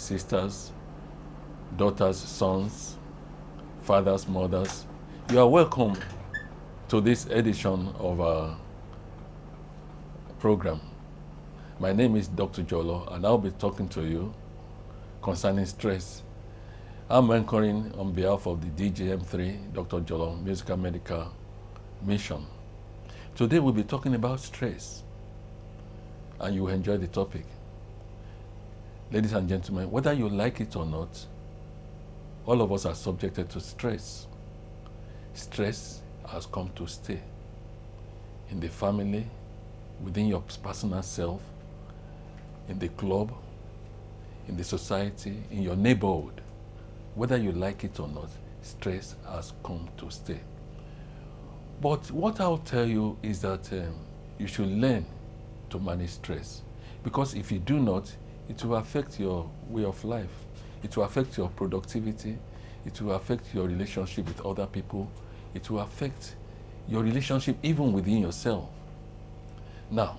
sisters, daughters, sons, fathers, mothers. You are welcome to this edition of our program. My name is Dr. Jolo, and I'll be talking to you concerning stress. I'm anchoring on behalf of the DJM3, Dr. Jolo Musical Medical Mission. Today we'll be talking about stress, and you will enjoy the topic. Ladies and gentlemen, whether you like it or not, all of us are subjected to stress. Stress has come to stay in the family, within your personal self, in the club, in the society, in your neighborhood. Whether you like it or not, stress has come to stay. But what I'll tell you is that you should learn to manage stress, because if you do not, it will affect your way of life. It will affect your productivity. It will affect your relationship with other people. It will affect your relationship even within yourself. Now,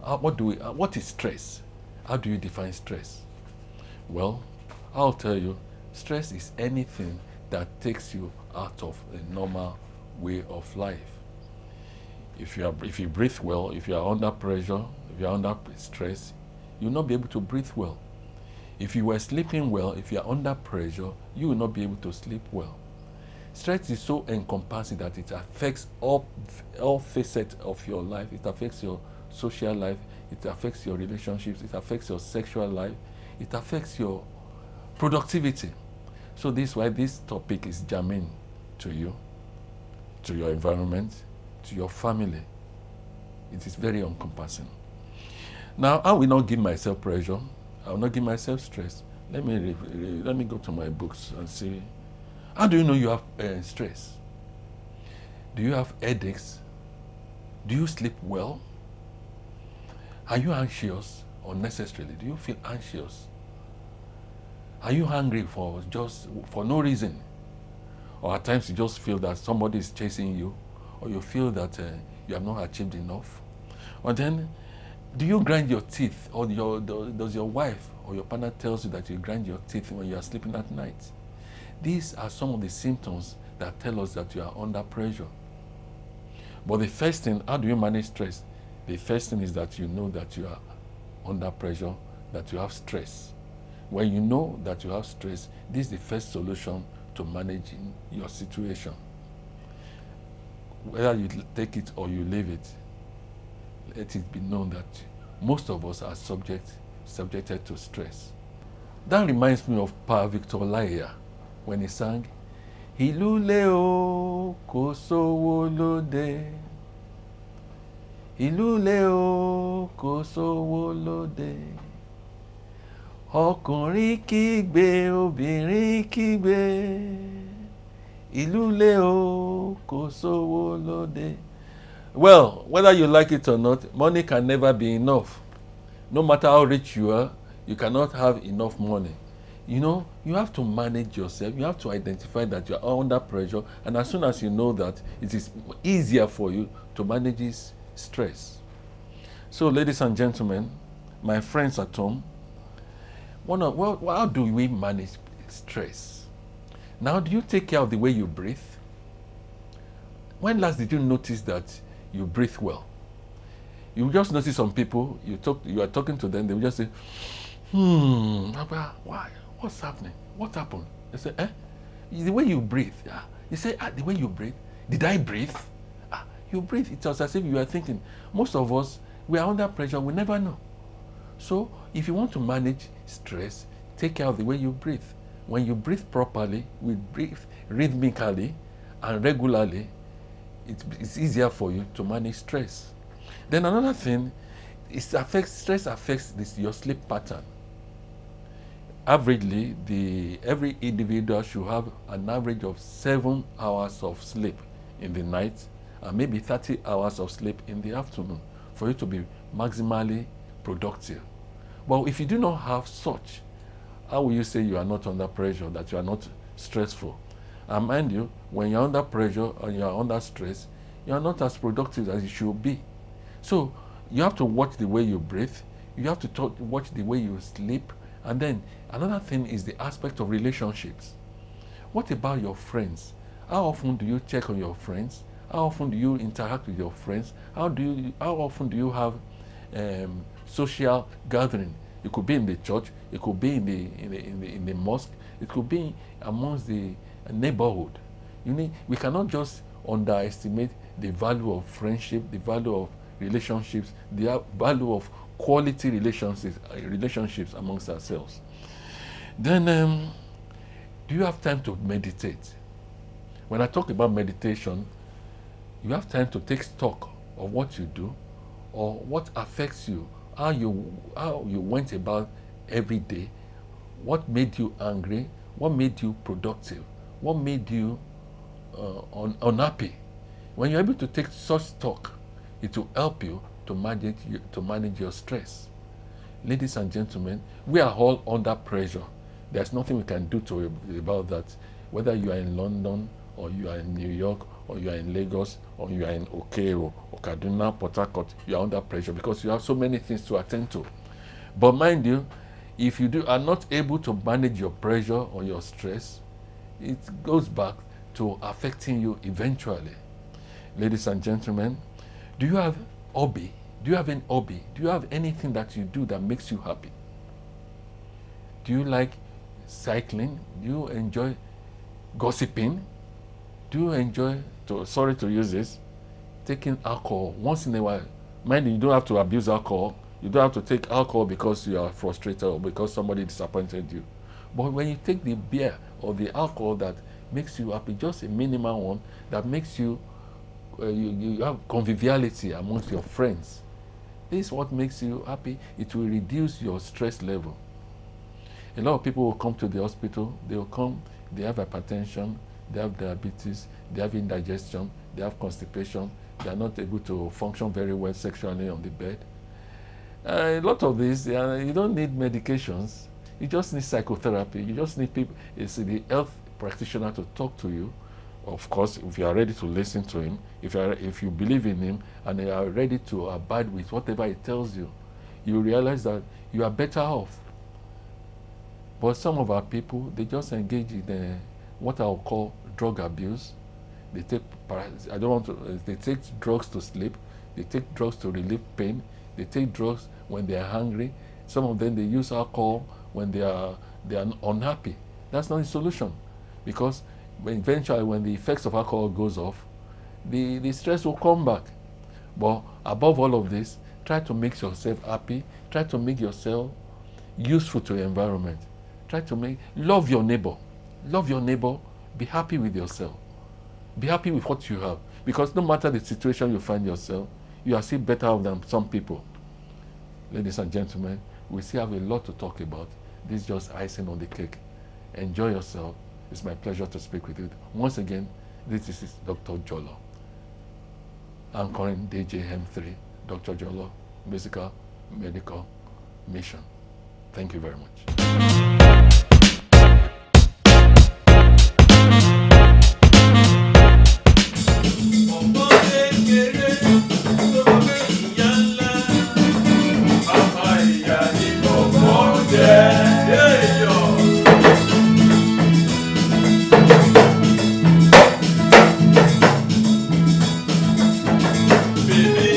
what is stress? How do you define stress? Well, I'll tell you, stress is anything that takes you out of a normal way of life. If you breathe well, if you are under pressure, if you are under stress, you'll not be able to breathe well. If you were sleeping well, if you are under pressure, you will not be able to sleep well. Stress is so encompassing that it affects all facets of your life. It affects your social life, it affects your relationships, it affects your sexual life, it affects your productivity. So this is why this topic is germane to you, to your environment, to your family. It is very encompassing. Now, I will not give myself pressure. I will not give myself stress. Let me go to my books and see. How do you know you have stress? Do you have headaches? Do you sleep well? Are you anxious unnecessarily? Do you feel anxious? Are you hungry for no reason? Or at times you just feel that somebody is chasing you, or you feel that you have not achieved enough? Or then, do you grind your teeth, or does your wife or your partner tells you that you grind your teeth when you are sleeping at night? These are some of the symptoms that tell us that you are under pressure. But the first thing, how do you manage stress? The first thing is that you know that you are under pressure, that you have stress. When you know that you have stress, this is the first solution to managing your situation. Whether you take it or you leave it, let it be known that most of us are subjected to stress. That reminds me of Pa Victor Laia when he sang, "Ìlú le o, kò sówó lóde. Ìlú le o, kò sówó lóde. Ọkùnrin kígbe, obìnrin kígbe. Ìlú le o, kò sówó lóde." Well, whether you like it or not, money can never be enough. No matter how rich you are, you cannot have enough money. You know, you have to manage yourself. You have to identify that you are under pressure, and as soon as you know that, it is easier for you to manage this stress. So, ladies and gentlemen, my friends at home, how do we manage stress? Now, do you take care of the way you breathe? When last did you notice that you breathe well? You just notice some people, you are talking to them, they will just say, why? What's happening? What happened? They say, the way you breathe. You say, the way you breathe. Did I breathe? You breathe. It's as if you are thinking. Most of us, we are under pressure, we never know. So, if you want to manage stress, take care of the way you breathe. When you breathe properly, we breathe rhythmically and regularly, it's easier for you to manage stress. Then another thing, stress affects your sleep pattern. Averagely, every individual should have an average of 7 hours of sleep in the night and maybe 30 hours of sleep in the afternoon for you to be maximally productive. But if you do not have such, how will you say you are not under pressure, that you are not stressful? And mind you, when you're under pressure and you're under stress, you're not as productive as you should be. So you have to watch the way you breathe, you have to watch the way you sleep, And then another thing is the aspect of relationships. What about your friends? How often do you check on your friends? How often do you interact with your friends? How often do you have social gathering? It could be in the church, it could be in the mosque, it could be amongst the neighborhood. We cannot just underestimate the value of friendship, the value of relationships, the value of quality relationships amongst ourselves. Then, do you have time to meditate? When I talk about meditation, you have time to take stock of what you do or what affects you, how you went about every day, what made you angry, what made you productive, what made you unhappy. When you're able to take such stock, it will help you to manage your stress. Ladies and gentlemen, we are all under pressure. There's nothing we can do about that. Whether you are in London, or you are in New York, or you are in Lagos, or you are in Okero, or Kaduna, Port Harcourt, you are under pressure because you have so many things to attend to. But mind you, if you are not able to manage your pressure or your stress, it goes back to affecting you eventually. Ladies and gentlemen, do you have hobby? Do you have an hobby? Do you have anything that you do that makes you happy? Do you like cycling? Do you enjoy gossiping? Do you enjoy, sorry to use this, taking alcohol once in a while? Mind you, you don't have to abuse alcohol. You don't have to take alcohol because you are frustrated or because somebody disappointed you. But when you take the beer or the alcohol that makes you happy, just a minimal one that makes you, you have conviviality amongst your friends. This is what makes you happy. It will reduce your stress level. A lot of people will come to the hospital. They will come, they have hypertension, they have diabetes, they have indigestion, they have constipation, they are not able to function very well sexually on the bed. A lot of this, you don't need medications. You just need psychotherapy. You just need people, it's the health practitioner to talk to you. Of course, if you are ready to listen to him, if you believe in him and you are ready to abide with whatever he tells you, you realize that you are better off. But some of our people, they just engage in what I will call drug abuse. They take they take drugs to sleep. They take drugs to relieve pain. They take drugs when they are hungry. Some of them, they use alcohol when they are unhappy. That's not a solution, because eventually when the effects of alcohol goes off, the stress will come back. But above all of this, try to make yourself happy. Try to make yourself useful to your environment. Try to love your neighbor. Love your neighbor. Be happy with yourself. Be happy with what you have. Because no matter the situation you find yourself, you are still better off than some people. Ladies and gentlemen, we still have a lot to talk about. This is just icing on the cake. Enjoy yourself. It's my pleasure to speak with you. Once again, this is Dr. Jolo, anchoring DJM3, Dr. Jolo, Musical Medical Mission. Thank you very much. Baby,